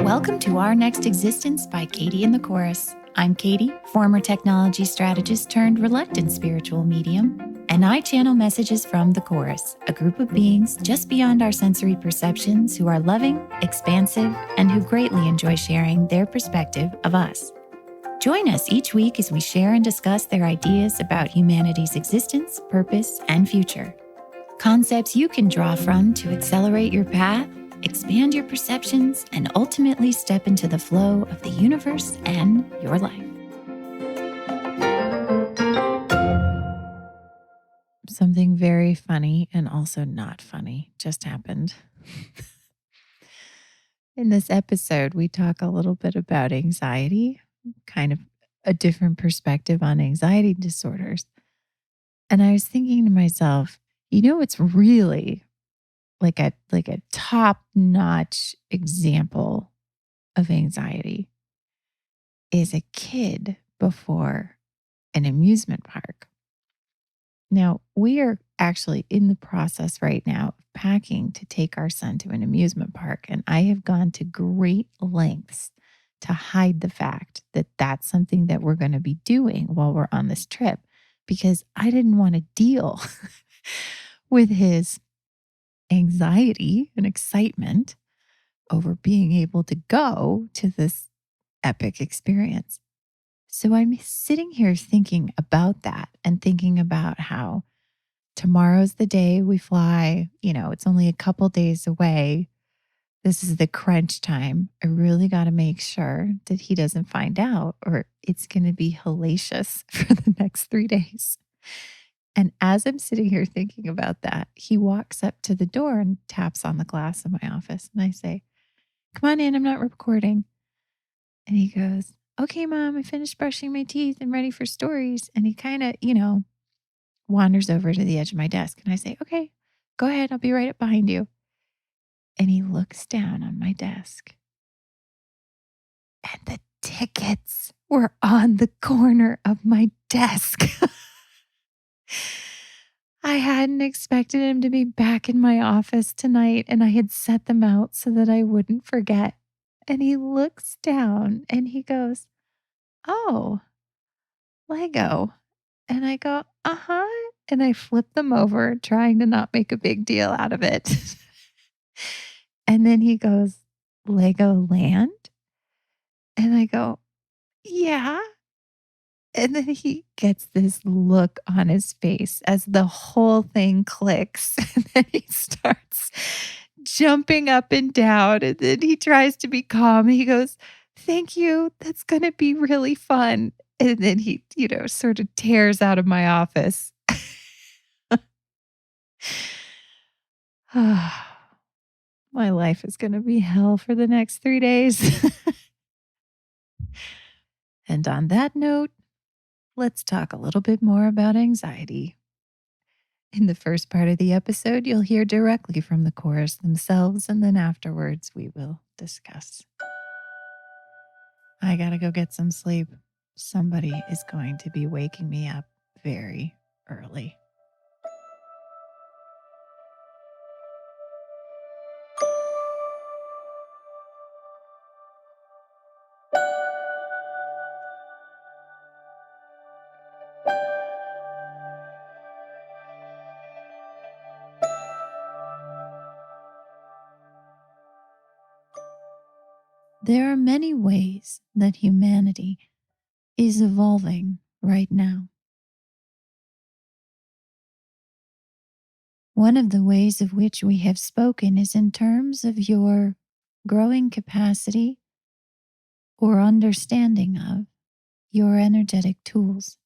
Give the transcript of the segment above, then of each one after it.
Welcome to Our Next Existence by Katie and the Chorus. I'm Katie, former technology strategist turned reluctant spiritual medium, and I channel messages from the Chorus, a group of beings just beyond our sensory perceptions who are loving, expansive, and who greatly enjoy sharing their perspective of us. Join us each week as we share and discuss their ideas about humanity's existence, purpose, and future. Concepts you can draw from to accelerate your path, expand your perceptions, and ultimately step into the flow of the universe and your life. Something very funny and also not funny just happened. In this episode, we talk a little bit about anxiety, kind of a different perspective on anxiety disorders. And I was thinking to myself, it's really like a top-notch example of anxiety is a kid before an amusement park. Now, we are actually in the process right now of packing to take our son to an amusement park, and I have gone to great lengths to hide the fact that that's something that we're going to be doing while we're on this trip because I didn't want to deal with his anxiety and excitement over being able to go to this epic experience. So I'm sitting here thinking about that and thinking about how tomorrow's the day we fly. It's only a couple days away. This is the crunch time. I really got to make sure that he doesn't find out or it's going to be hellacious for the next 3 days. And as I'm sitting here thinking about that, he walks up to the door and taps on the glass of my office. And I say, "Come on in, I'm not recording." And he goes, "Okay, Mom, I finished brushing my teeth and ready for stories." And he kind of, wanders over to the edge of my desk. And I say, "Okay, go ahead. I'll be right up behind you." And he looks down on my desk. And the tickets were on the corner of my desk. I hadn't expected him to be back in my office tonight, and I had set them out so that I wouldn't forget. And he looks down and he goes, "Oh, Lego." And I go, "Uh-huh." And I flip them over, trying to not make a big deal out of it. And then he goes, "Lego Land?" And I go, "Yeah." And then he gets this look on his face as the whole thing clicks. And then he starts jumping up and down. And then he tries to be calm. He goes, "Thank you. That's going to be really fun." And then he, sort of tears out of my office. My life is going to be hell for the next 3 days. And on that note, let's talk a little bit more about anxiety. In the first part of the episode, you'll hear directly from the chorus themselves, and then afterwards, we will discuss. I gotta go get some sleep. Somebody is going to be waking me up very early. There are many ways that humanity is evolving right now. One of the ways of which we have spoken is in terms of your growing capacity or understanding of your energetic tools.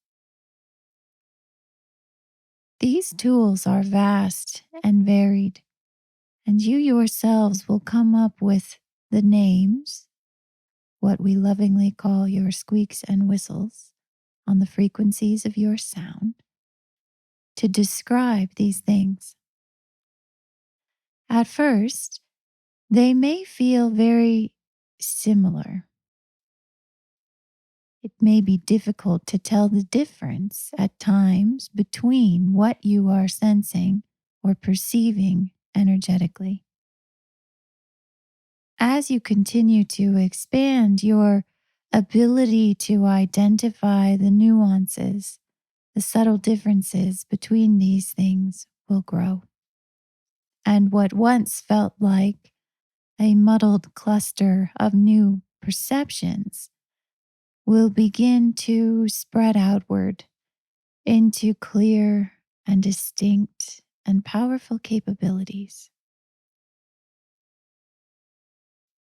These tools are vast and varied, and you yourselves will come up with the names, what we lovingly call your squeaks and whistles, on the frequencies of your sound, to describe these things. At first, they may feel very similar. It may be difficult to tell the difference at times between what you are sensing or perceiving energetically. as you continue to expand, your ability to identify the nuances, the subtle differences between these things will grow. And what once felt like a muddled cluster of new perceptions will begin to spread outward into clear and distinct and powerful capabilities.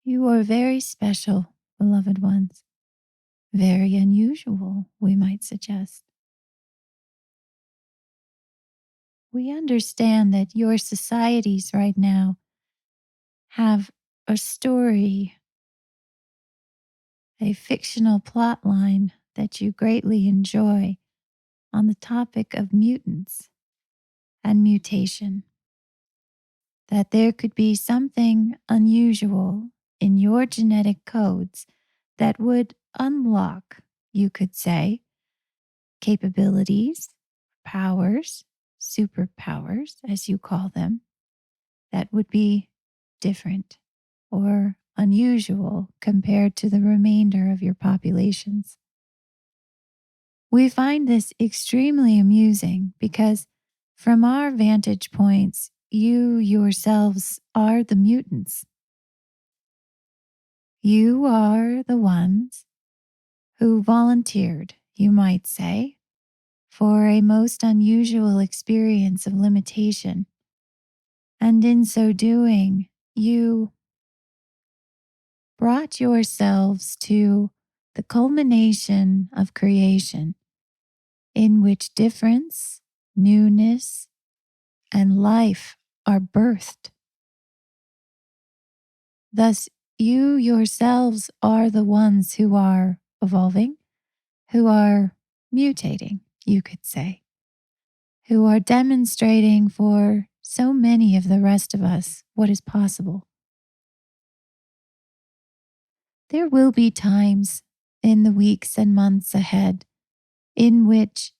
You are very special, beloved ones, very unusual, we might suggest. We understand that your societies right now have a story, a fictional plot line that you greatly enjoy on the topic of mutants and mutation. That there could be something unusual in your genetic codes that would unlock, you could say, capabilities, powers, superpowers, as you call them, that would be different or unusual compared to the remainder of your populations. We find this extremely amusing because, from our vantage points, you yourselves are the mutants. You are the ones who volunteered, you might say, for a most unusual experience of limitation. And in so doing, you brought yourselves to the culmination of creation, in which difference, newness, and life are birthed. Thus, you yourselves are the ones who are evolving, who are mutating, you could say, who are demonstrating for so many of the rest of us what is possible. There will be times in the weeks and months ahead in which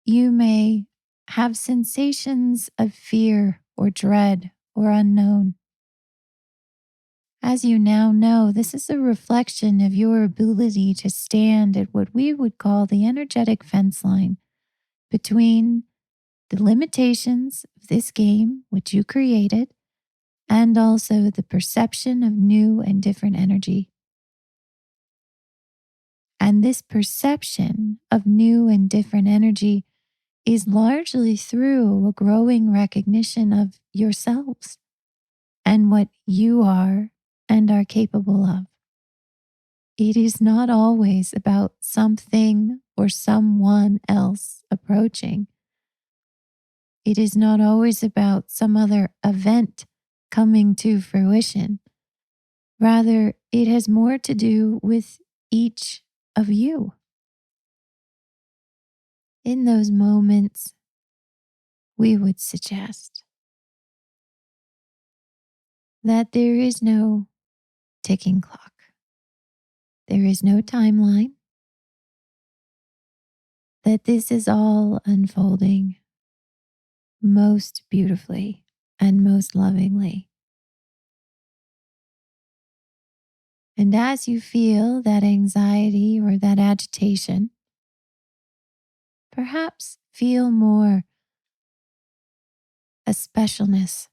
you may have sensations of fear or dread or unknown. As you now know, this is a reflection of your ability to stand at what we would call the energetic fence line between the limitations of this game, which you created, and also the perception of new and different energy. And this perception of new and different energy is largely through a growing recognition of yourselves and what you are and are capable of. It is not always about something or someone else approaching. It is not always about some other event coming to fruition. Rather, it has more to do with each of you. In those moments, we would suggest that there is no ticking clock. There is no timeline. That this is all unfolding most beautifully and most lovingly. And as you feel that anxiety or that agitation, perhaps feel more a specialness,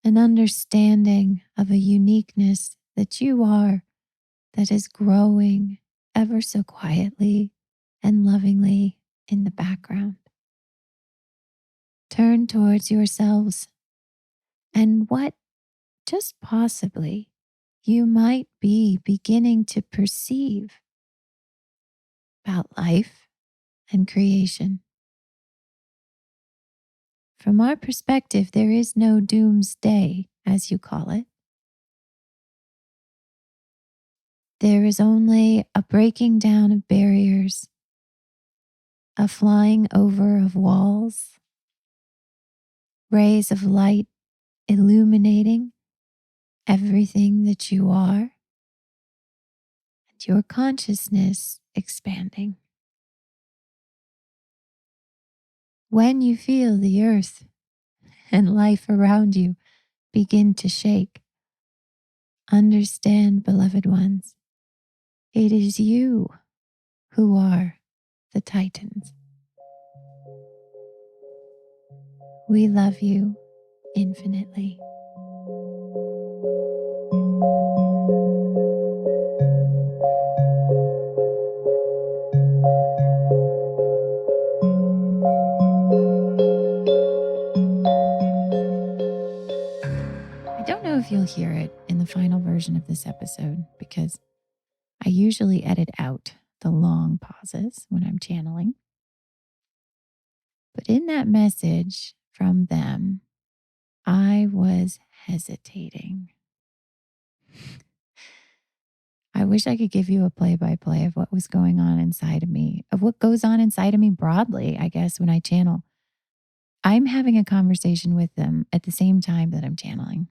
an understanding of a uniqueness that you are, that is growing ever so quietly and lovingly in the background. Turn towards yourselves and what just possibly you might be beginning to perceive about life and creation. From our perspective, there is no doomsday, as you call it. There is only a breaking down of barriers, a flying over of walls, rays of light illuminating everything that you are, and your consciousness expanding. When you feel the earth and life around you begin to shake, Understand, beloved ones, it is you who are the Titans. We love you infinitely. I don't know if you'll hear it in the final version of this episode because I usually edit out the long pauses when I'm channeling. But in that message from them, I was hesitating. I wish I could give you a play by play of what was going on inside of me, of what goes on inside of me broadly, I guess, when I channel. I'm having a conversation with them at the same time that I'm channeling.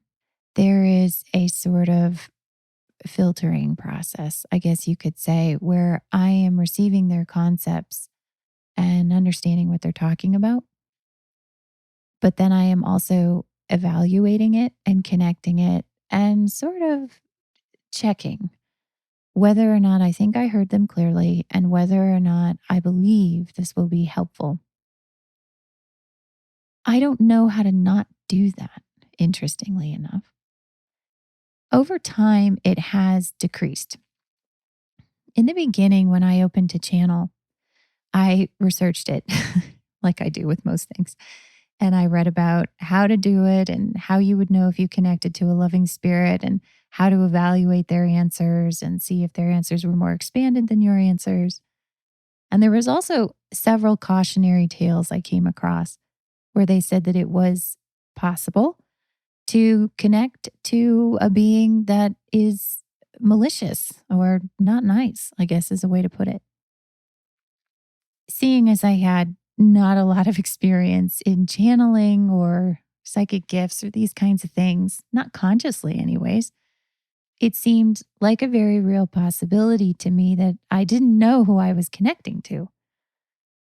There is a sort of filtering process, I guess you could say, where I am receiving their concepts and understanding what they're talking about. But then I am also evaluating it and connecting it and sort of checking whether or not I think I heard them clearly and whether or not I believe this will be helpful. I don't know how to not do that, interestingly enough. Over time, it has decreased. In the beginning, when I opened to channel, I researched it like I do with most things. And I read about how to do it and how you would know if you connected to a loving spirit and how to evaluate their answers and see if their answers were more expanded than your answers. And there was also several cautionary tales I came across where they said that it was possible to connect to a being that is malicious or not nice, I guess is a way to put it. Seeing as I had not a lot of experience in channeling or psychic gifts or these kinds of things, not consciously, anyways, it seemed like a very real possibility to me that I didn't know who I was connecting to.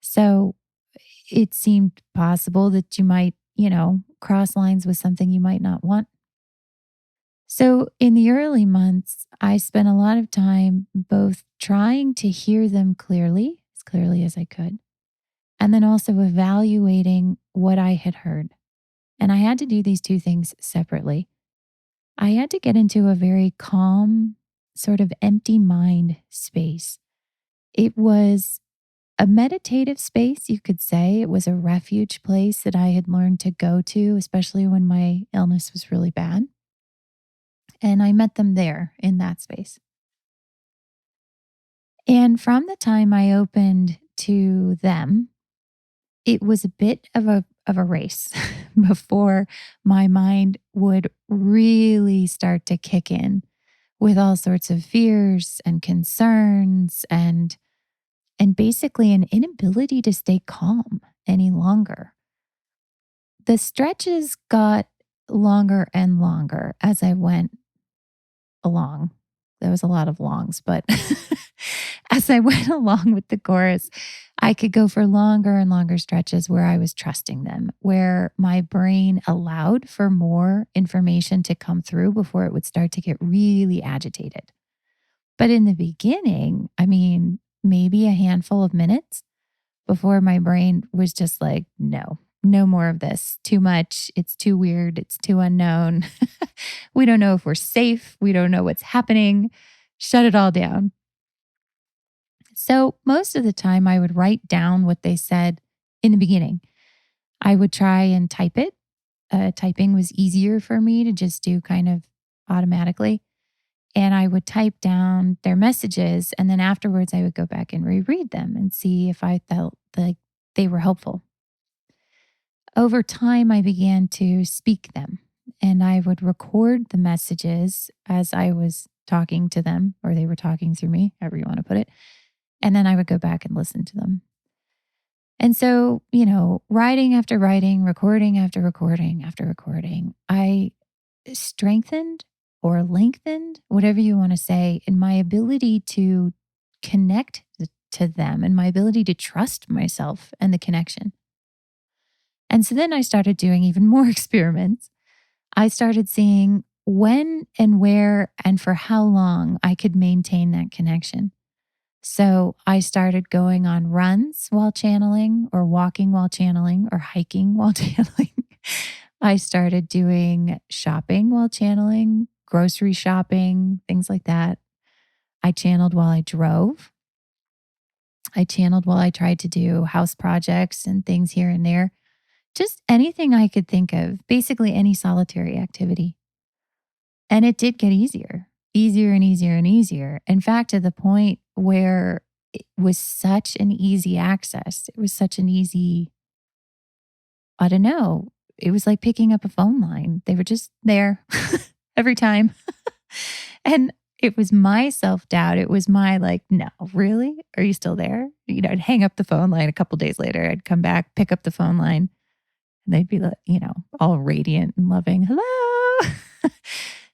So it seemed possible that you might, cross lines with something you might not want. So in the early months, I spent a lot of time both trying to hear them as clearly as I could, and then also evaluating what I had heard. And I had to do these two things separately. I had to get into a very calm, sort of empty mind space. It was a meditative space, you could say. It was a refuge place that I had learned to go to, especially when my illness was really bad. And I met them there in that space. And from the time I opened to them, it was a bit of a race before my mind would really start to kick in with all sorts of fears and concerns and basically an inability to stay calm any longer. The stretches got longer and longer as I went along. There was a lot of longs, but as I went along with the chorus, I could go for longer and longer stretches where I was trusting them, where my brain allowed for more information to come through before it would start to get really agitated. But in the beginning, I mean, maybe a handful of minutes before my brain was just like, no, no more of this. Too much. It's too weird. It's too unknown. We don't know if we're safe. We don't know what's happening. Shut it all down. So most of the time, I would write down what they said in the beginning. I would try and type it. Typing was easier for me to just do kind of automatically. And I would type down their messages. And then afterwards, I would go back and reread them and see if I felt like they were helpful. Over time, I began to speak them and I would record the messages as I was talking to them or they were talking through me, however you want to put it. And then I would go back and listen to them. And so, writing after writing, recording after recording after recording, I strengthened or lengthened, whatever you want to say, in my ability to connect to them and my ability to trust myself and the connection. And so then I started doing even more experiments. I started seeing when and where and for how long I could maintain that connection. So I started going on runs while channeling, or walking while channeling, or hiking while channeling. I started doing shopping while channeling, grocery shopping, things like that. I channeled while I drove. I channeled while I tried to do house projects and things here and there. Just anything I could think of, basically any solitary activity. And it did get easier, easier and easier and easier. In fact, to the point where it was such an easy access. It was such an easy, I don't know, it was like picking up a phone line. They were just there every time. And it was my self doubt. It was my like, no, really? Are you still there? I'd hang up the phone line a couple days later. I'd come back, pick up the phone line, and they'd be like, all radiant and loving. Hello.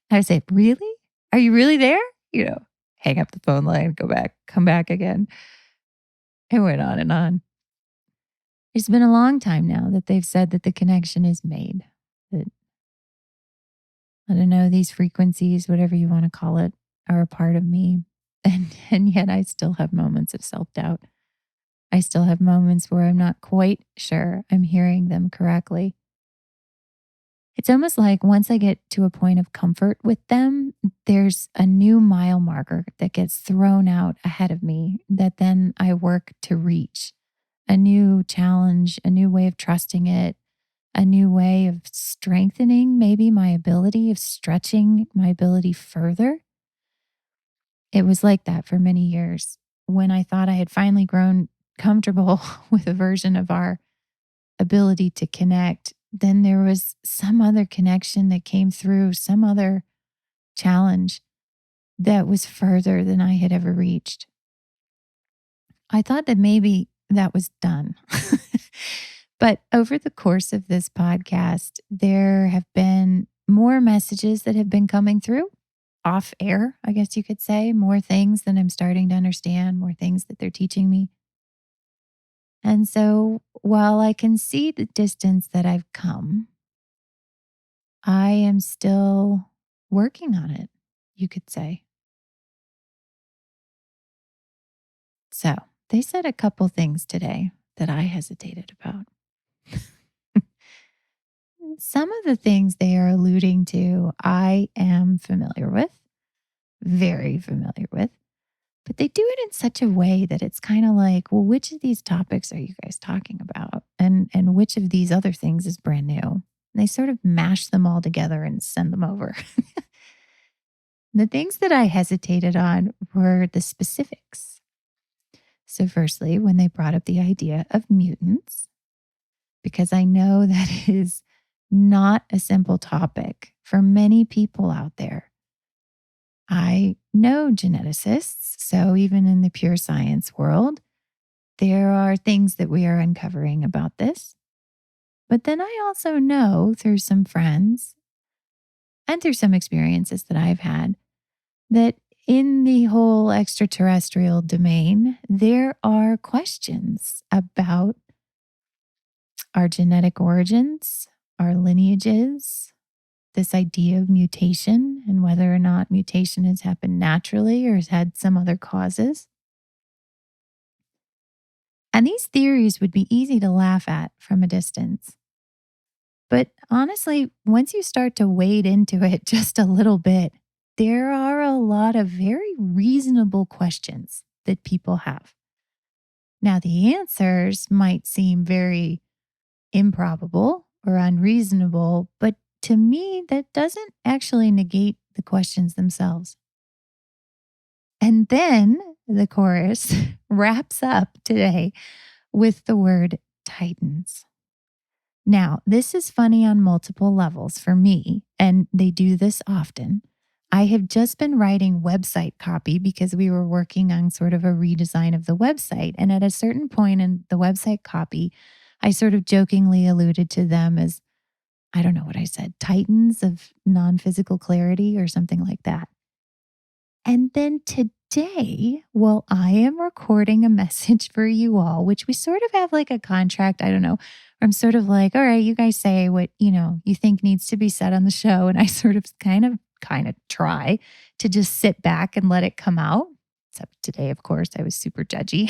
I would say, really? Are you really there? Hang up the phone line, go back, come back again. It went on and on. It's been a long time now that they've said that the connection is made. That, I don't know, these frequencies, whatever you want to call it, are a part of me. And yet I still have moments of self-doubt. I still have moments where I'm not quite sure I'm hearing them correctly. It's almost like once I get to a point of comfort with them, there's a new mile marker that gets thrown out ahead of me that then I work to reach. A new challenge, a new way of trusting it, a new way of strengthening maybe my ability, of stretching my ability further. It was like that for many years. When I thought I had finally grown comfortable with a version of our ability to connect, then there was some other connection that came through, some other challenge that was further than I had ever reached. I thought that maybe that was done. But over the course of this podcast, there have been more messages that have been coming through off air, I guess you could say, more things that I'm starting to understand, more things that they're teaching me. And so while I can see the distance that I've come, I am still working on it, you could say. So they said a couple things today that I hesitated about. Some of the things they are alluding to, I am familiar with, very familiar with, but they do it in such a way that it's kind of like, well, which of these topics are you guys talking about? And which of these other things is brand new? And they sort of mash them all together and send them over. The things that I hesitated on were the specifics. So, firstly, when they brought up the idea of mutants, because I know that is not a simple topic for many people out there. I know geneticists, so even in the pure science world, there are things that we are uncovering about this. But then I also know through some friends and through some experiences that I've had that in the whole extraterrestrial domain, there are questions about our genetic origins, our lineages, this idea of mutation and whether or not mutation has happened naturally or has had some other causes. And these theories would be easy to laugh at from a distance. But honestly, once you start to wade into it just a little bit, there are a lot of very reasonable questions that people have. Now, the answers might seem very improbable or unreasonable, but to me, that doesn't actually negate the questions themselves. And then the chorus wraps up today with the word Titans. Now, this is funny on multiple levels for me, and they do this often. I have just been writing website copy because we were working on sort of a redesign of the website. And at a certain point in the website copy, I sort of jokingly alluded to them as, I don't know what I said, titans of non-physical clarity or something like that. And then today, I am recording a message for you all, which we sort of have like a contract, I don't know, I'm sort of like, all right, you guys say what, you think needs to be said on the show. And I sort of kind of try to just sit back and let it come out. Except today, of course, I was super judgy.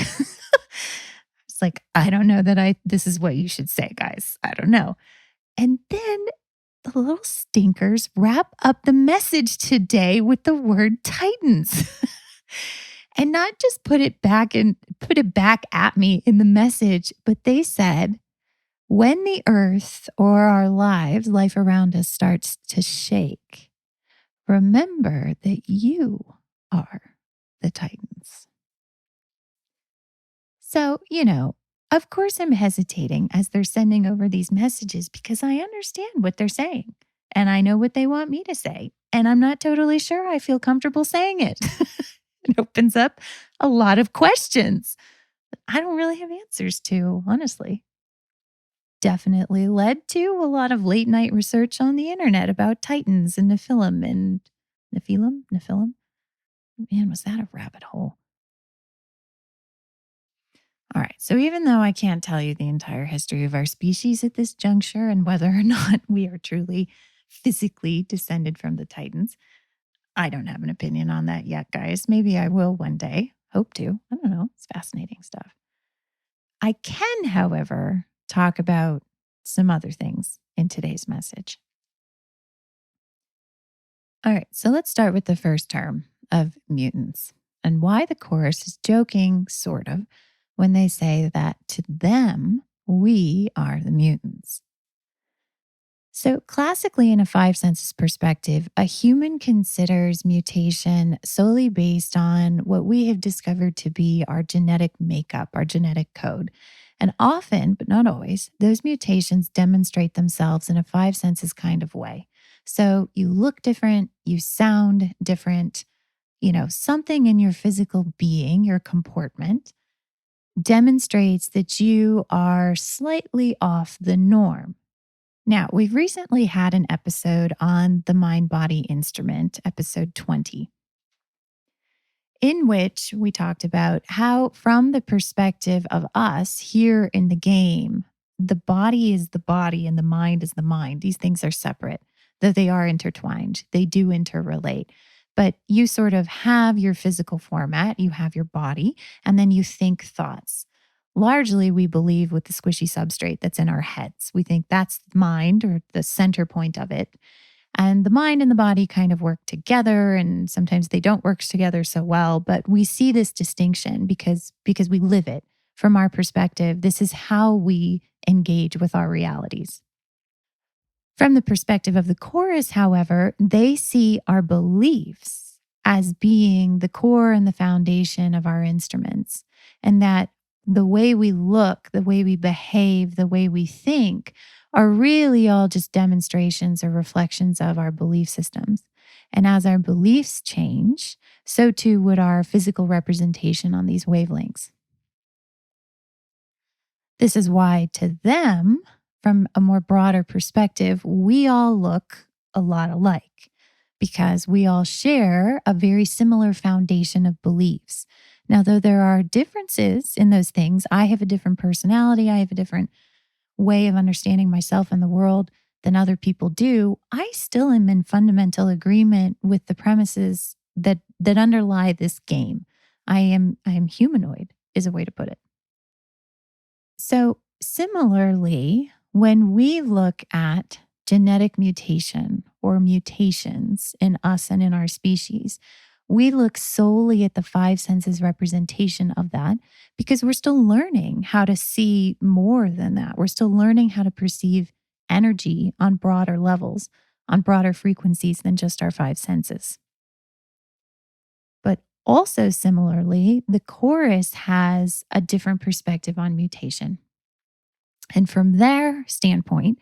It's like, I don't know that this is what you should say, guys. I don't know. And then the little stinkers wrap up the message today with the word Titans. And not just put it back at me in the message, but they said, when the earth or our life around us starts to shake, remember that you are the Titans. So, of course I'm hesitating as they're sending over these messages because I understand what they're saying and I know what they want me to say. And I'm not totally sure I feel comfortable saying it. It opens up a lot of questions that I don't really have answers to, honestly. Definitely led to a lot of late night research on the internet about Titans and Nephilim and Nephilim. Man, was that a rabbit hole? All right. So even though I can't tell you the entire history of our species at this juncture and whether or not we are truly physically descended from the Titans, I don't have an opinion on that yet, guys. Maybe I will one day. Hope to. I don't know. It's fascinating stuff. I can, however, talk about some other things in today's message. All right, so let's start with the first term of mutants and why the chorus is joking, sort of, when they say that to them, we are the mutants. So, classically, in a five senses perspective, a human considers mutation solely based on what we have discovered to be our genetic makeup, our genetic code. And often, but not always, those mutations demonstrate themselves in a five senses kind of way. So, you look different, you sound different, something in your physical being, your comportment, demonstrates that you are slightly off the norm. Now, we've recently had an episode on the mind body instrument, episode 20, in which we talked about how, from the perspective of us here in the game, the body is the body and the mind is the mind. These things are separate, though they are intertwined. They do interrelate. But you sort of have your physical format, you have your body, and then you think thoughts. Largely, we believe with the squishy substrate that's in our heads. We think that's the mind or the center point of it. And the mind and the body kind of work together, and sometimes they don't work together so well. But we see this distinction because we live it from our perspective. This is how we engage with our realities. From the perspective of the chorus, however, they see our beliefs as being the core and the foundation of our instruments, and that the way we look, the way we behave, the way we think are really all just demonstrations or reflections of our belief systems. And as our beliefs change, so too would our physical representation on these wavelengths. This is why, to them, from a more broader perspective, we all look a lot alike because we all share a very similar foundation of beliefs. Now, though there are differences in those things, I have a different personality, I have a different way of understanding myself and the world than other people do. I still am in fundamental agreement with the premises that underlie this game. I am humanoid, is a way to put it. So, similarly, when we look at genetic mutation or mutations in us and in our species, we look solely at the five senses representation of that because we're still learning how to see more than that. We're still learning how to perceive energy on broader levels, on broader frequencies than just our five senses. But also, similarly, the chorus has a different perspective on mutation. And from their standpoint,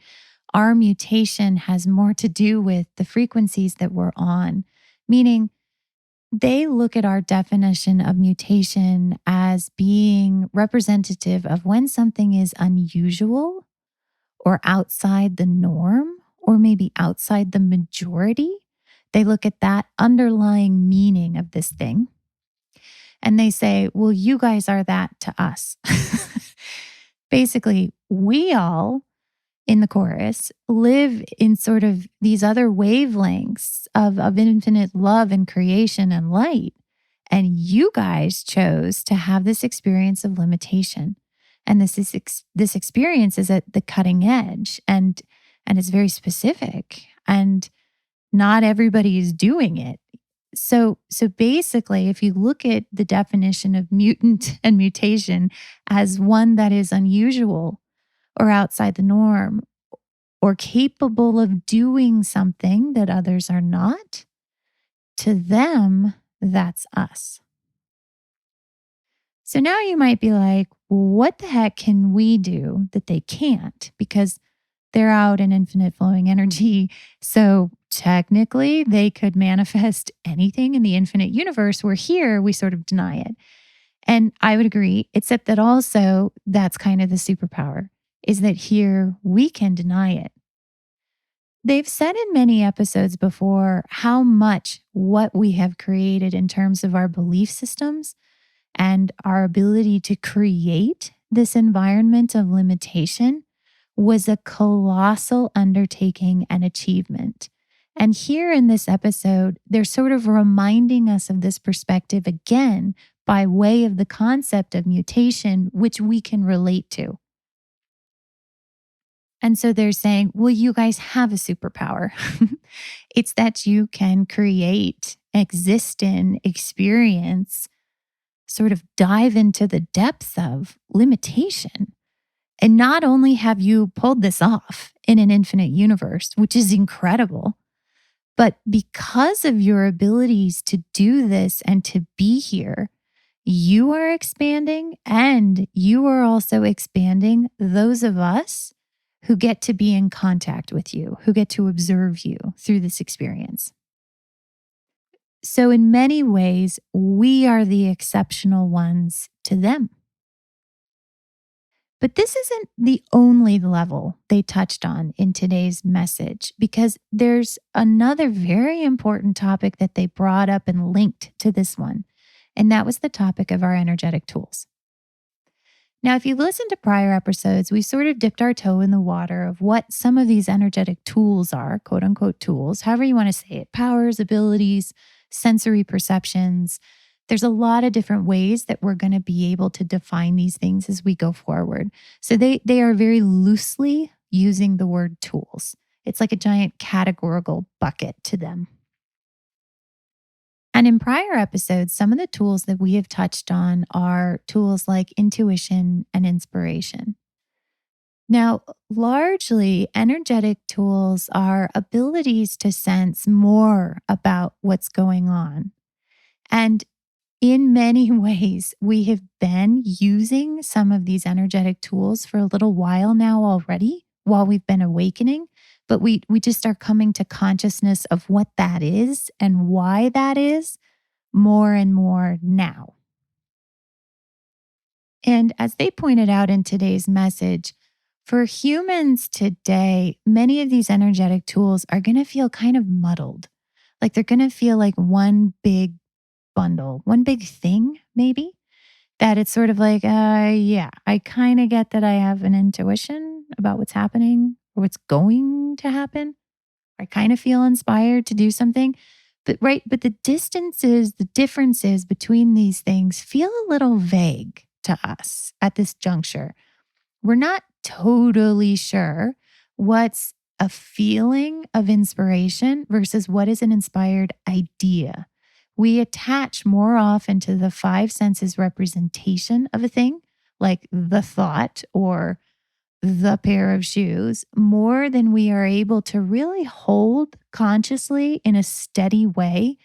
our mutation has more to do with the frequencies that we're on, meaning they look at our definition of mutation as being representative of when something is unusual or outside the norm or maybe outside the majority. They look at that underlying meaning of this thing and they say, well, you guys are that to us. Basically, we all in the chorus live in sort of these other wavelengths of infinite love and creation and light. And you guys chose to have this experience of limitation. And this experience is at the cutting edge and it's very specific. And not everybody is doing it. So basically, if you look at the definition of mutant and mutation as one that is unusual or outside the norm or capable of doing something that others are not, to them, that's us. So now you might be like, what the heck can we do that they can't? Because they're out in infinite flowing energy. So technically, they could manifest anything in the infinite universe. Where here, we sort of deny it. And I would agree, except that also that's kind of the superpower is that here we can deny it. They've said in many episodes before how much what we have created in terms of our belief systems and our ability to create this environment of limitation was a colossal undertaking and achievement. And here in this episode, they're sort of reminding us of this perspective again by way of the concept of mutation, which we can relate to. And so they're saying, well, you guys have a superpower. It's that you can create, exist in, experience, sort of dive into the depths of limitation. And not only have you pulled this off in an infinite universe, which is incredible, but because of your abilities to do this and to be here, you are expanding and you are also expanding those of us who get to be in contact with you, who get to observe you through this experience. So, in many ways, we are the exceptional ones to them. But this isn't the only level they touched on in today's message, because there's another very important topic that they brought up and linked to this one. And that was the topic of our energetic tools. Now, if you listen to prior episodes, we sort of dipped our toe in the water of what some of these energetic tools are, quote unquote tools, however you want to say it, powers, abilities, sensory perceptions. There's a lot of different ways that we're going to be able to define these things as we go forward. So they are very loosely using the word tools. It's like a giant categorical bucket to them. And in prior episodes, some of the tools that we have touched on are tools like intuition and inspiration. Now, largely, energetic tools are abilities to sense more about what's going on. And in many ways, we have been using some of these energetic tools for a little while now already, while we've been awakening. But we just are coming to consciousness of what that is and why that is more and more now. And as they pointed out in today's message, for humans today, many of these energetic tools are going to feel kind of muddled. Like they're going to feel like one big bundle, one big thing, maybe. That it's sort of like, yeah, I kind of get that I have an intuition about what's happening or what's going to happen. I kind of feel inspired to do something. But the distances, the differences between these things feel a little vague to us at this juncture. We're not totally sure what's a feeling of inspiration versus what is an inspired idea. We attach more often to the five senses representation of a thing, like the thought or the pair of shoes, more than we are able to really hold consciously in a steady way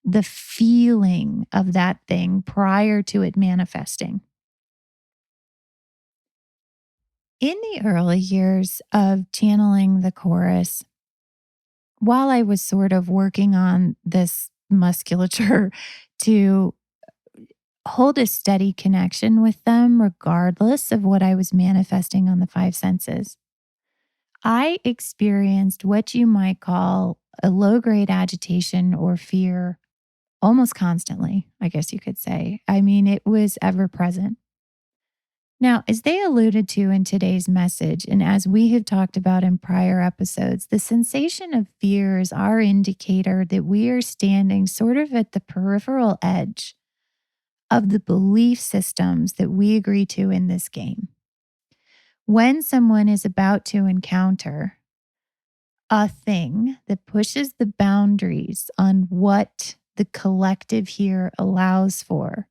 the feeling of that thing prior to it manifesting. In the early years of channeling the chorus, while I was sort of working on this musculature to hold a steady connection with them, regardless of what I was manifesting on the five senses, I experienced what you might call a low grade agitation or fear almost constantly, I guess you could say. I mean, it was ever present. Now, as they alluded to in today's message, and as we have talked about in prior episodes, the sensation of fear is our indicator that we are standing sort of at the peripheral edge of the belief systems that we agree to in this game. When someone is about to encounter a thing that pushes the boundaries on what the collective here allows for,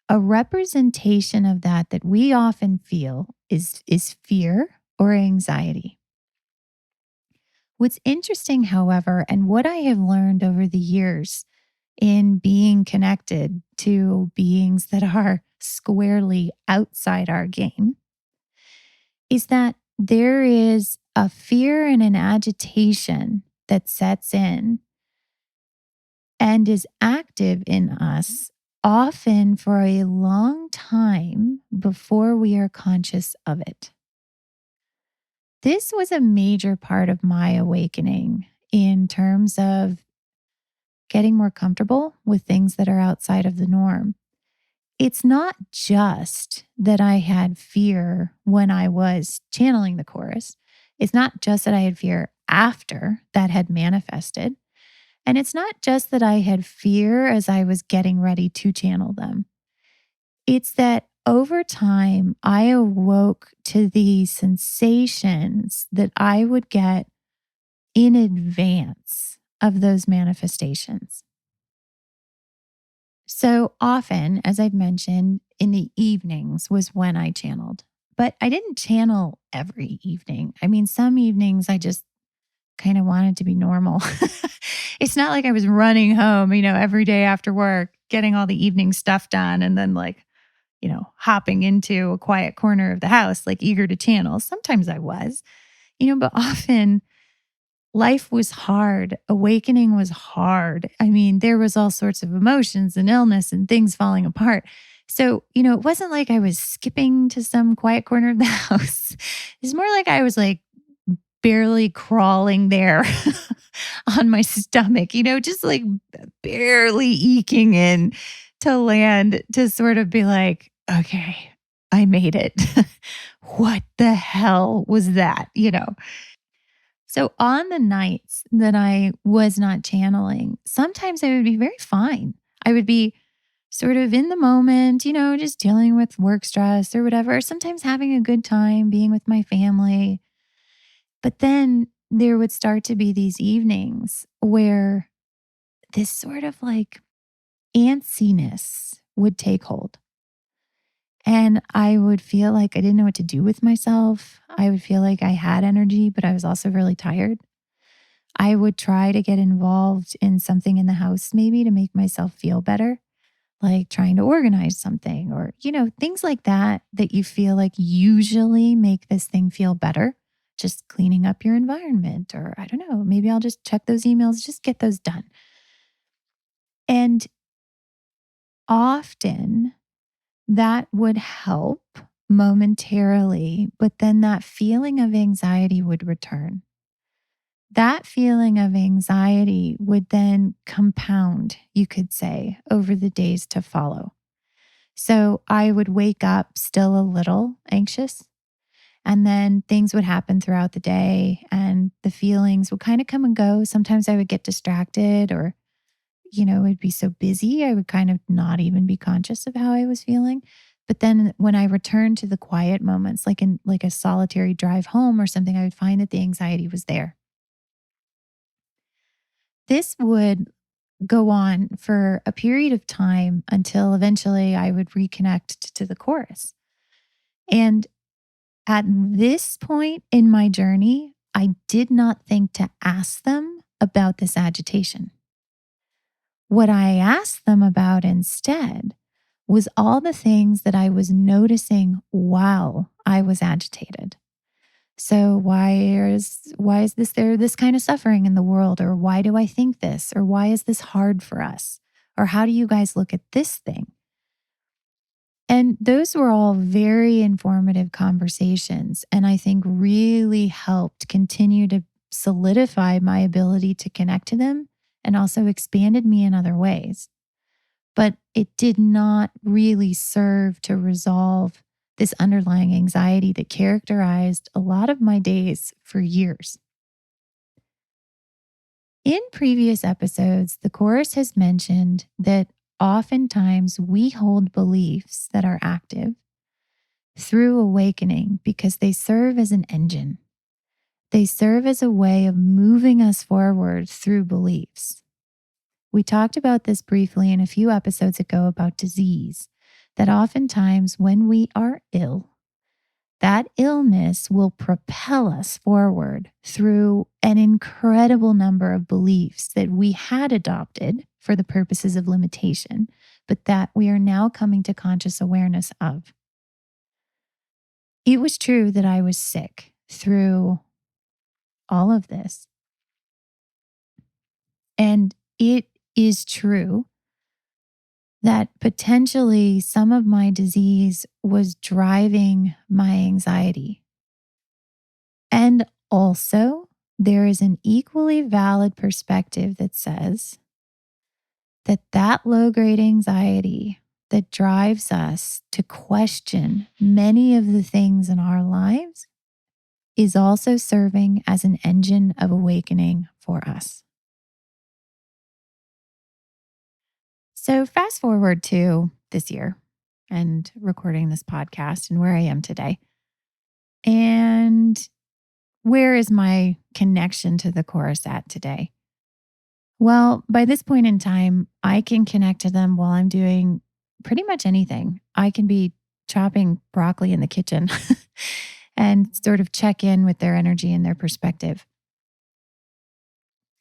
a representation of that we often feel is fear or anxiety. What's interesting, however, and what I have learned over the years in being connected to beings that are squarely outside our game, is that there is a fear and an agitation that sets in and is active in us often for a long time before we are conscious of it. This was a major part of my awakening in terms of getting more comfortable with things that are outside of the norm. It's not just that I had fear when I was channeling the chorus. It's not just that I had fear after that had manifested. And it's not just that I had fear as I was getting ready to channel them. It's that over time, I awoke to the sensations that I would get in advance of those manifestations. So often, as I've mentioned, in the evenings was when I channeled, but I didn't channel every evening. I mean, some evenings I just kind of wanted to be normal. It's not like I was running home, every day after work, getting all the evening stuff done and then hopping into a quiet corner of the house, like eager to channel. Sometimes I was, but often life was hard. Awakening was hard. I mean, there was all sorts of emotions and illness and things falling apart. So, it wasn't like I was skipping to some quiet corner of the house. It's more like I was like barely crawling there on my stomach, just like barely eking in to land to sort of be like, okay, I made it. What the hell was that? So on the nights that I was not channeling, sometimes I would be very fine. I would be sort of in the moment, just dealing with work stress or whatever, sometimes having a good time being with my family. But then there would start to be these evenings where this sort of like antsiness would take hold. And I would feel like I didn't know what to do with myself. I would feel like I had energy, but I was also really tired. I would try to get involved in something in the house, maybe to make myself feel better, like trying to organize something or, things like that, that you feel like usually make this thing feel better. Just cleaning up your environment, or I don't know, maybe I'll just check those emails, just get those done. And often that would help momentarily, but then that feeling of anxiety would return. That feeling of anxiety would then compound, you could say, over the days to follow. So I would wake up still a little anxious, and then things would happen throughout the day, and the feelings would kind of come and go. Sometimes I would get distracted, or, it'd be so busy, I would kind of not even be conscious of how I was feeling. But then when I returned to the quiet moments, like in like a solitary drive home or something, I would find that the anxiety was there. This would go on for a period of time until eventually I would reconnect to the chorus. And at this point in my journey, I did not think to ask them about this agitation. What I asked them about instead was all the things that I was noticing while I was agitated. So why is this kind of suffering in the world, or why do I think this, or why is this hard for us, or how do you guys look at this thing? And those were all very informative conversations, and I think really helped continue to solidify my ability to connect to them, and also expanded me in other ways. But it did not really serve to resolve this underlying anxiety that characterized a lot of my days for years. In previous episodes, the chorus has mentioned that oftentimes we hold beliefs that are active through awakening because they serve as an engine. They serve as a way of moving us forward through beliefs. We talked about this briefly in a few episodes ago about disease, that oftentimes when we are ill, that illness will propel us forward through an incredible number of beliefs that we had adopted for the purposes of limitation, but that we are now coming to conscious awareness of. It was true that I was sick through all of this. And it is true that potentially some of my disease was driving my anxiety. And also, there is an equally valid perspective that says that that low-grade anxiety that drives us to question many of the things in our lives is also serving as an engine of awakening for us. So fast forward to this year and recording this podcast and where I am today. And where is my connection to the chorus at today? Well, by this point in time, I can connect to them while I'm doing pretty much anything. I can be chopping broccoli in the kitchen and sort of check in with their energy and their perspective.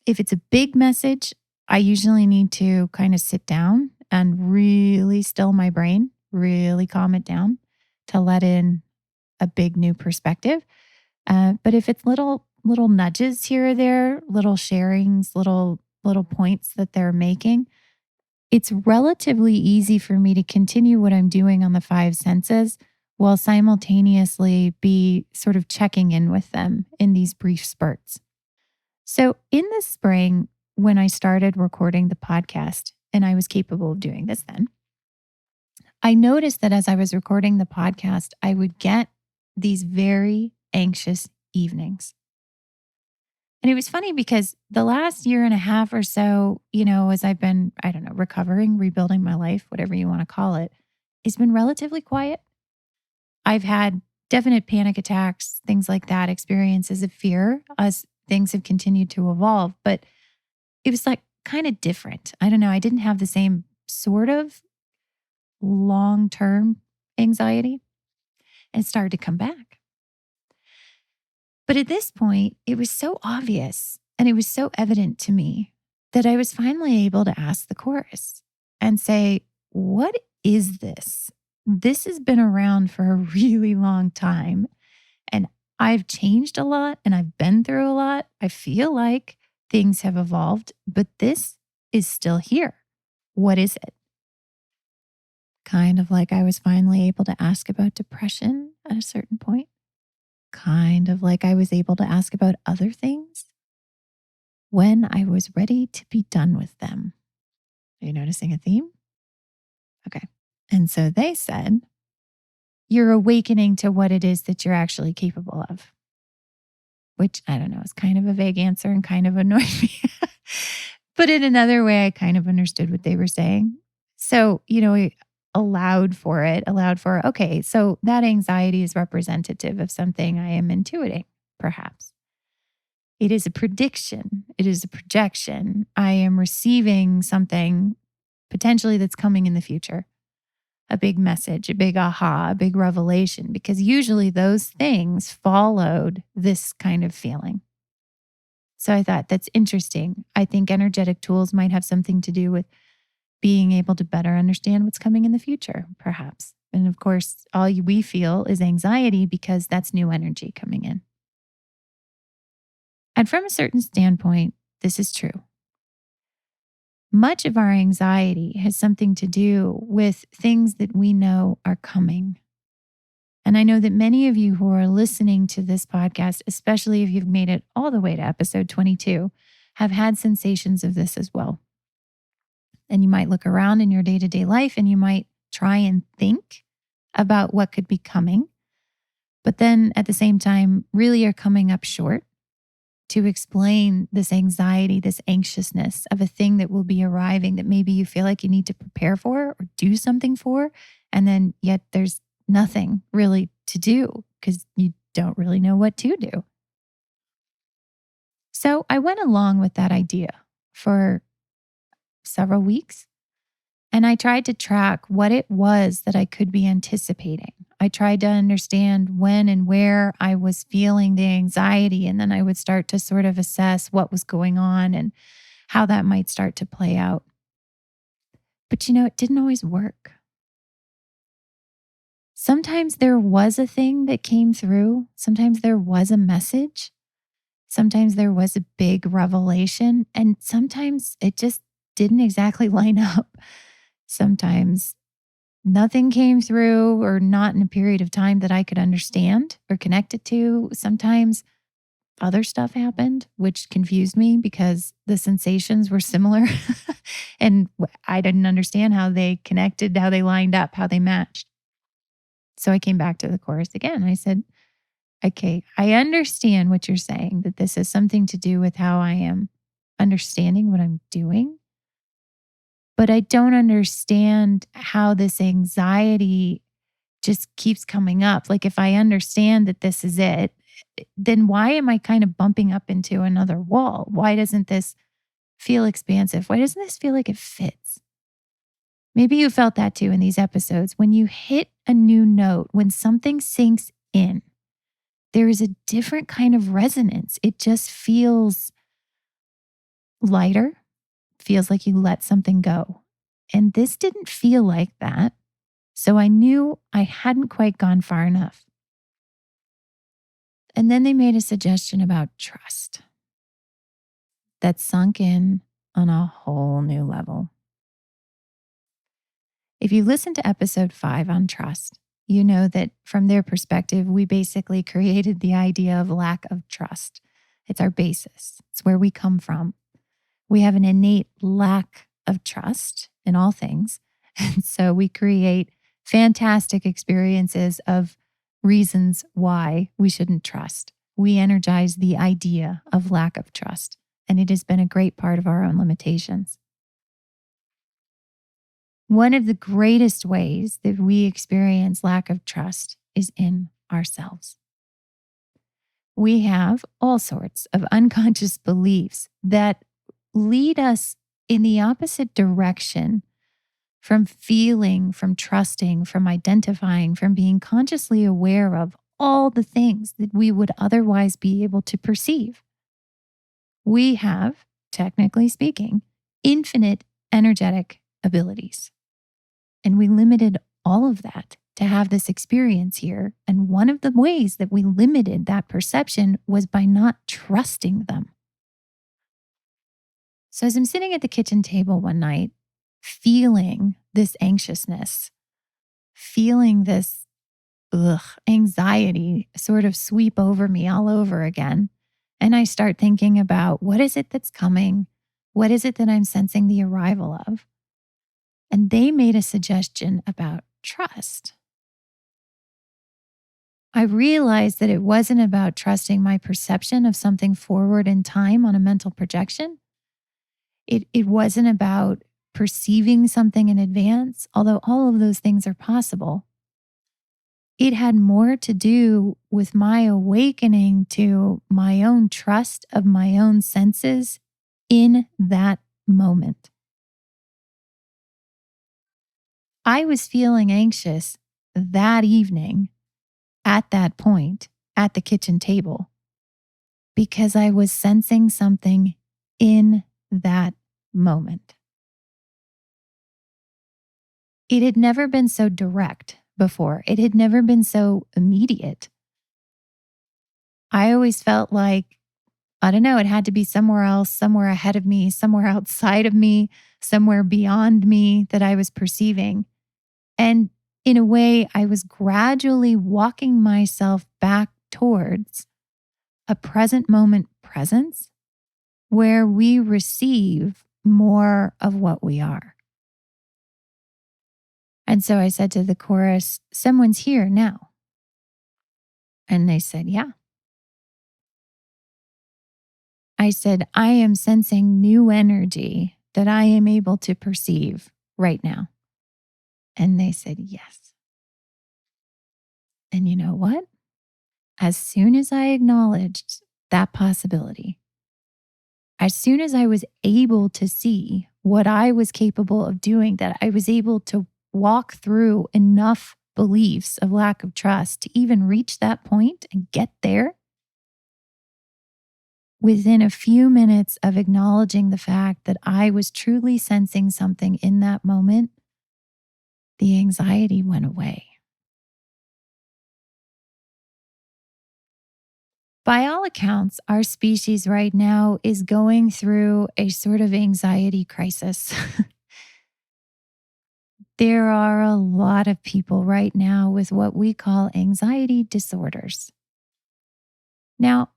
If it's a big message, I usually need to kind of sit down and really still my brain, really calm it down to let in a big new perspective. But if it's little nudges here or there, little sharings, little points that they're making, it's relatively easy for me to continue what I'm doing on the five senses while simultaneously be sort of checking in with them in these brief spurts. So in the spring, when I started recording the podcast, and I was capable of doing this then, I noticed that as I was recording the podcast, I would get these very anxious evenings. And it was funny because the last year and a half or so, as I've been, recovering, rebuilding my life, whatever you want to call it, it's been relatively quiet. I've had definite panic attacks, things like that, experiences of fear as things have continued to evolve. But it was like kind of different. I don't know. I didn't have the same sort of long-term anxiety, and it started to come back. But at this point, it was so obvious and it was so evident to me that I was finally able to ask the chorus and say, what is this? This has been around for a really long time. And I've changed a lot and I've been through a lot. I feel like things have evolved, but this is still here. What is it? Kind of like I was finally able to ask about depression at a certain point. Kind of like I was able to ask about other things when I was ready to be done with them. Are you noticing a theme? Okay. And so they said, you're awakening to what it is that you're actually capable of, which I don't know, is kind of a vague answer and kind of annoyed me. But in another way, I kind of understood what they were saying. So, I allowed for, okay, so that anxiety is representative of something I am intuiting, perhaps. It is a prediction. It is a projection. I am receiving something potentially that's coming in the future, a big message, a big aha, a big revelation, because usually those things followed this kind of feeling. So I thought that's interesting. I think energetic tools might have something to do with being able to better understand what's coming in the future, perhaps. And of course, all we feel is anxiety because that's new energy coming in. And from a certain standpoint, this is true. Much of our anxiety has something to do with things that we know are coming. And I know that many of you who are listening to this podcast, especially if you've made it all the way to episode 22, have had sensations of this as well. And you might look around in your day-to-day life and you might try and think about what could be coming, but then at the same time, really are coming up short to explain this anxiety, this anxiousness of a thing that will be arriving that maybe you feel like you need to prepare for or do something for. And then yet there's nothing really to do because you don't really know what to do. So I went along with that idea for several weeks. And I tried to track what it was that I could be anticipating. I tried to understand when and where I was feeling the anxiety. And then I would start to sort of assess what was going on and how that might start to play out. But it didn't always work. Sometimes there was a thing that came through. Sometimes there was a message. Sometimes there was a big revelation. And sometimes it just didn't exactly line up. Sometimes nothing came through or not in a period of time that I could understand or connect it to. Sometimes other stuff happened, which confused me because the sensations were similar and I didn't understand how they connected, how they lined up, how they matched. So I came back to the chorus again. I said, okay, I understand what you're saying, that this has something to do with how I am understanding what I'm doing. But I don't understand how this anxiety just keeps coming up. Like, if I understand that this is it, then why am I kind of bumping up into another wall? Why doesn't this feel expansive? Why doesn't this feel like it fits? Maybe you felt that too in these episodes. When you hit a new note, when something sinks in, there is a different kind of resonance. It just feels lighter, feels like you let something go. And this didn't feel like that. So I knew I hadn't quite gone far enough. And then they made a suggestion about trust that sunk in on a whole new level. If you listen to episode 5 on trust, you know that from their perspective, we basically created the idea of lack of trust. It's our basis, it's where we come from. We have an innate lack of trust in all things. And so we create fantastic experiences of reasons why we shouldn't trust. We energize the idea of lack of trust, and it has been a great part of our own limitations. One of the greatest ways that we experience lack of trust is in ourselves. We have all sorts of unconscious beliefs that lead us in the opposite direction from feeling, from trusting, from identifying, from being consciously aware of all the things that we would otherwise be able to perceive. We have, technically speaking, infinite energetic abilities. And we limited all of that to have this experience here. And one of the ways that we limited that perception was by not trusting them. So as I'm sitting at the kitchen table one night, feeling this anxiousness, feeling this anxiety sort of sweep over me all over again. And I start thinking about, what is it that's coming? What is it that I'm sensing the arrival of? And they made a suggestion about trust. I realized that it wasn't about trusting my perception of something forward in time on a mental projection. It wasn't about perceiving something in advance, although all of those things are possible. It had more to do with my awakening to my own trust of my own senses in that moment. I was feeling anxious that evening at that point at the kitchen table because I was sensing something in that moment. It had never been so direct before. It had never been so immediate. I always felt like, I don't know, it had to be somewhere else, somewhere ahead of me, somewhere outside of me, somewhere beyond me that I was perceiving. And in a way, I was gradually walking myself back towards a present moment presence where we receive more of what we are. And so I said to the chorus, "Someone's here now." And they said, "Yeah." I said, "I am sensing new energy that I am able to perceive right now." And they said, "Yes." And you know what? As soon as I acknowledged that possibility, as soon as I was able to see what I was capable of doing, that I was able to walk through enough beliefs of lack of trust to even reach that point and get there, within a few minutes of acknowledging the fact that I was truly sensing something in that moment, the anxiety went away. By all accounts, our species right now is going through a sort of anxiety crisis. There are a lot of people right now with what we call anxiety disorders. Now,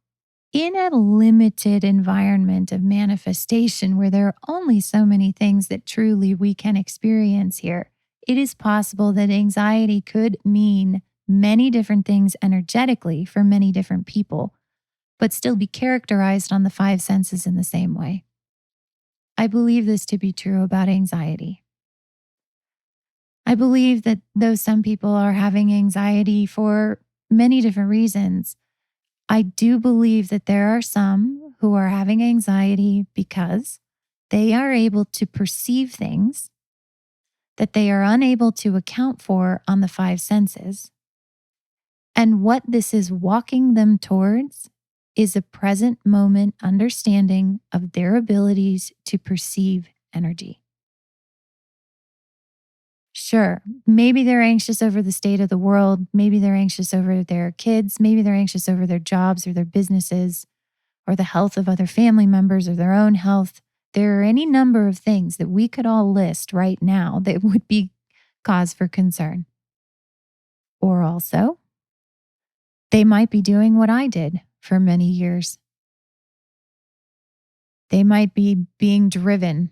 in a limited environment of manifestation where there are only so many things that truly we can experience here, it is possible that anxiety could mean many different things energetically for many different people, but still be characterized on the five senses in the same way. I believe this to be true about anxiety. I believe that though some people are having anxiety for many different reasons, I do believe that there are some who are having anxiety because they are able to perceive things that they are unable to account for on the five senses. And what this is walking them towards is a present moment understanding of their abilities to perceive energy. Sure, maybe they're anxious over the state of the world. Maybe they're anxious over their kids. Maybe they're anxious over their jobs or their businesses or the health of other family members or their own health. There are any number of things that we could all list right now that would be cause for concern. Or also, they might be doing what I did for many years. They might be being driven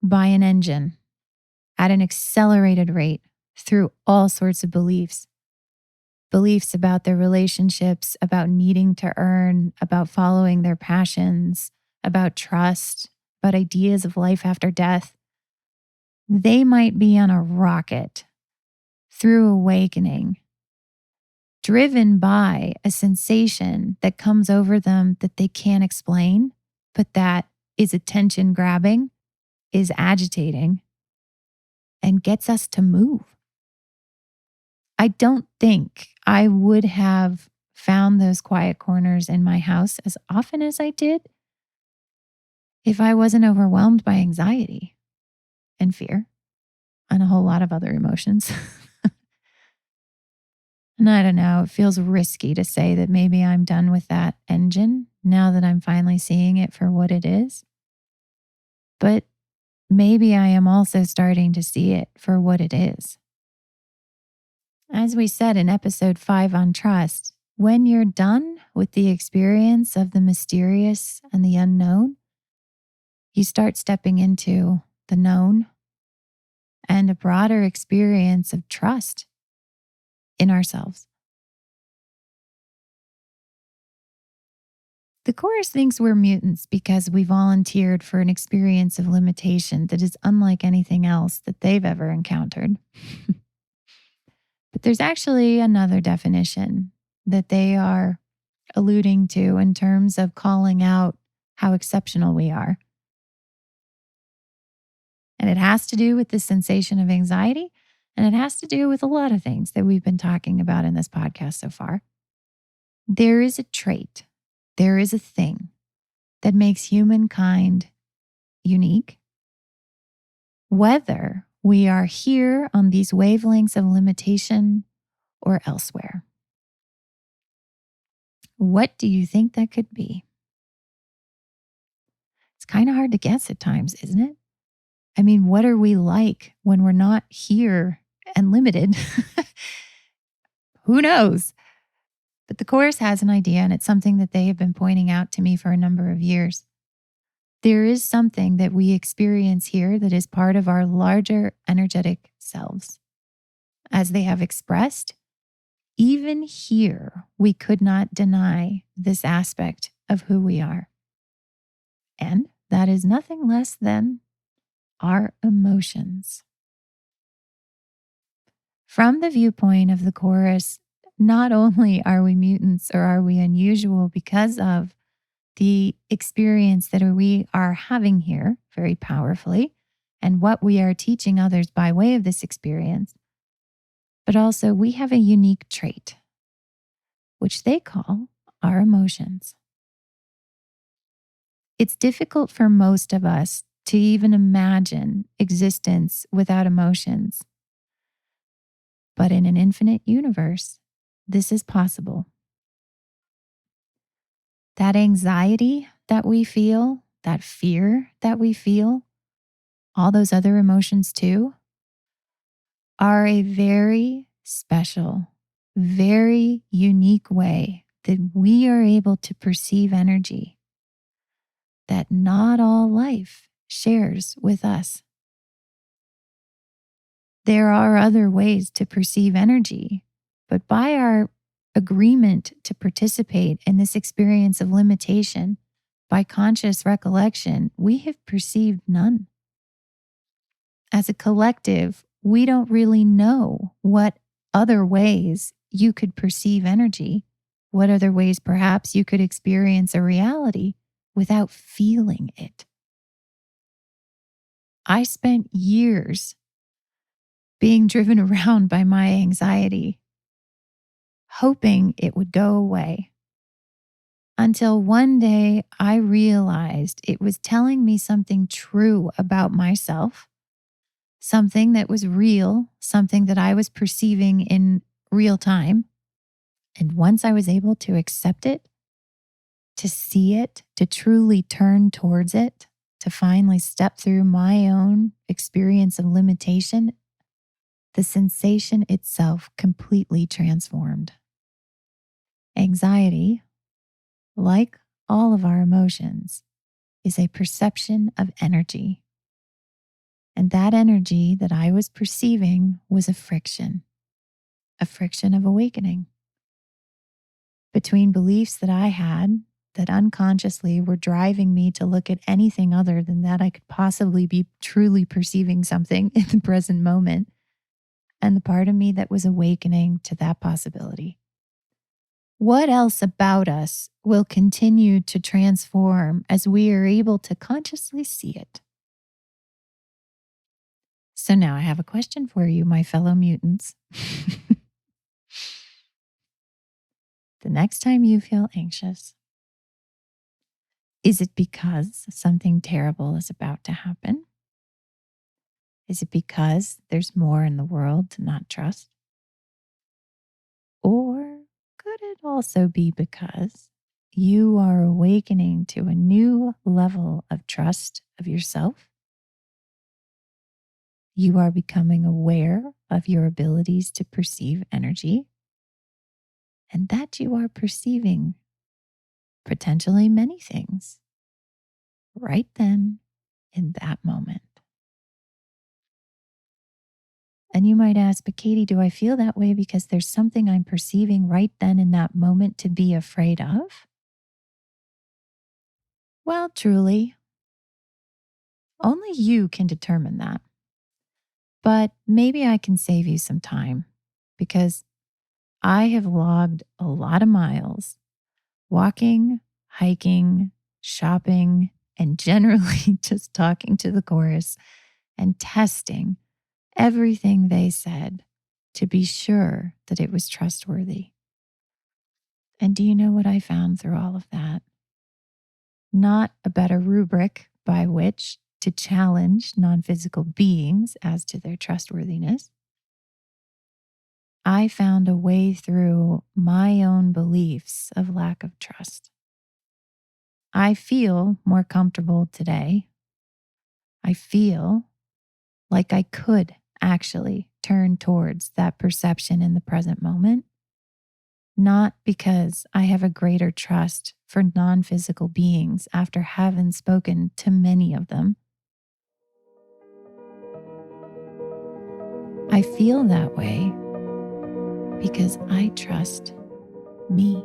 by an engine at an accelerated rate through all sorts of beliefs. Beliefs about their relationships, about needing to earn, about following their passions, about trust, about ideas of life after death. They might be on a rocket through awakening, driven by a sensation that comes over them that they can't explain, but that is attention grabbing, is agitating, and gets us to move. I don't think I would have found those quiet corners in my house as often as I did if I wasn't overwhelmed by anxiety and fear and a whole lot of other emotions. And I don't know, it feels risky to say that maybe I'm done with that engine now that I'm finally seeing it for what it is. But maybe I am also starting to see it for what it is. As we said in episode 5 on trust, when you're done with the experience of the mysterious and the unknown, you start stepping into the known and a broader experience of trust in ourselves. The chorus thinks we're mutants because we volunteered for an experience of limitation that is unlike anything else that they've ever encountered. But there's actually another definition that they are alluding to in terms of calling out how exceptional we are. And it has to do with the sensation of anxiety, and it has to do with a lot of things that we've been talking about in this podcast so far. There is a trait, there is a thing that makes humankind unique, whether we are here on these wavelengths of limitation or elsewhere. What do you think that could be? It's kind of hard to guess at times, isn't it? I mean, what are we like when we're not here and limited? Who knows? But the chorus has an idea, and it's something that they have been pointing out to me for a number of years. There is something that we experience here that is part of our larger energetic selves. as they have expressed, even here, we could not deny this aspect of who we are. And that is nothing less than our emotions. From the viewpoint of the chorus, not only are we mutants or are we unusual because of the experience that we are having here very powerfully and what we are teaching others by way of this experience, but also we have a unique trait, which they call our emotions. It's difficult for most of us to even imagine existence without emotions. But in an infinite universe, this is possible. That anxiety that we feel, that fear that we feel, all those other emotions too, are a very special, very unique way that we are able to perceive energy that not all life shares with us. There are other ways to perceive energy, but by our agreement to participate in this experience of limitation, by conscious recollection, we have perceived none. As a collective, we don't really know what other ways you could perceive energy, what other ways perhaps you could experience a reality without feeling it. I spent years being driven around by my anxiety, hoping it would go away. Until one day I realized it was telling me something true about myself, something that was real, something that I was perceiving in real time. And once I was able to accept it, to see it, to truly turn towards it, to finally step through my own experience of limitation, the sensation itself completely transformed. Anxiety, like all of our emotions, is a perception of energy. And that energy that I was perceiving was a friction of awakening between beliefs that I had that unconsciously were driving me to look at anything other than that I could possibly be truly perceiving something in the present moment, and the part of me that was awakening to that possibility. What else about us will continue to transform as we are able to consciously see it? So now I have a question for you, my fellow mutants. The next time you feel anxious, is it because something terrible is about to happen? Is it because there's more in the world to not trust? Or could it also be because you are awakening to a new level of trust of yourself? You are becoming aware of your abilities to perceive energy, and that you are perceiving potentially many things right then in that moment. And you might ask, but Katie, do I feel that way because there's something I'm perceiving right then in that moment to be afraid of? Well, truly, only you can determine that. But maybe I can save you some time because I have logged a lot of miles walking, hiking, shopping, and generally just talking to the chorus and testing everything they said to be sure that it was trustworthy. And do you know what I found through all of that? Not a better rubric by which to challenge non-physical beings as to their trustworthiness. I found a way through my own beliefs of lack of trust. I feel more comfortable today. I feel like I could actually turn towards that perception in the present moment, not because I have a greater trust for non-physical beings after having spoken to many of them. I feel that way because I trust me.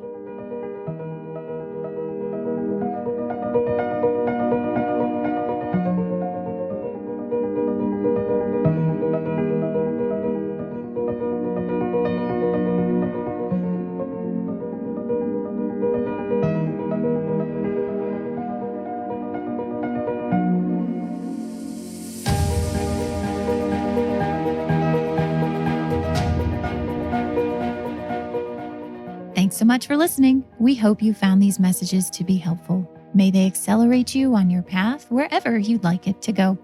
Thanks so much for listening. We hope you found these messages to be helpful. May they accelerate you on your path wherever you'd like it to go.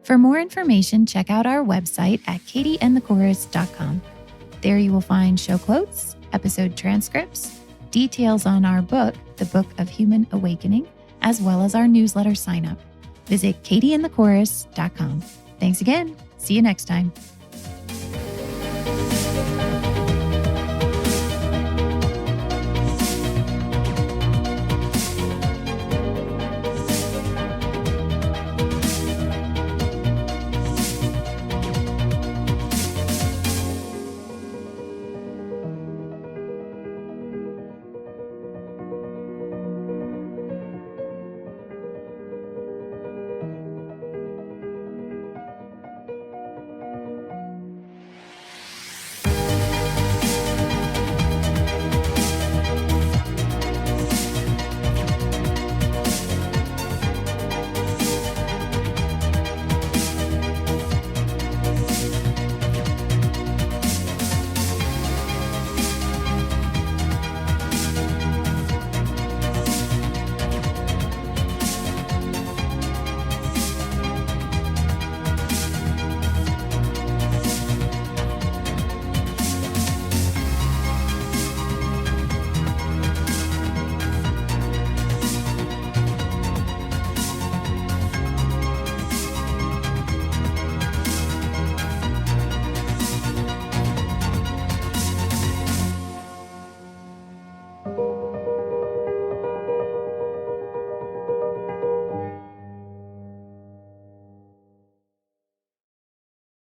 For more information, check out our website at katieandthechorus.com. There you will find show quotes, episode transcripts, details on our book, The Book of Human Awakening, as well as our newsletter sign up. Visit katieandthechorus.com. Thanks again. See you next time.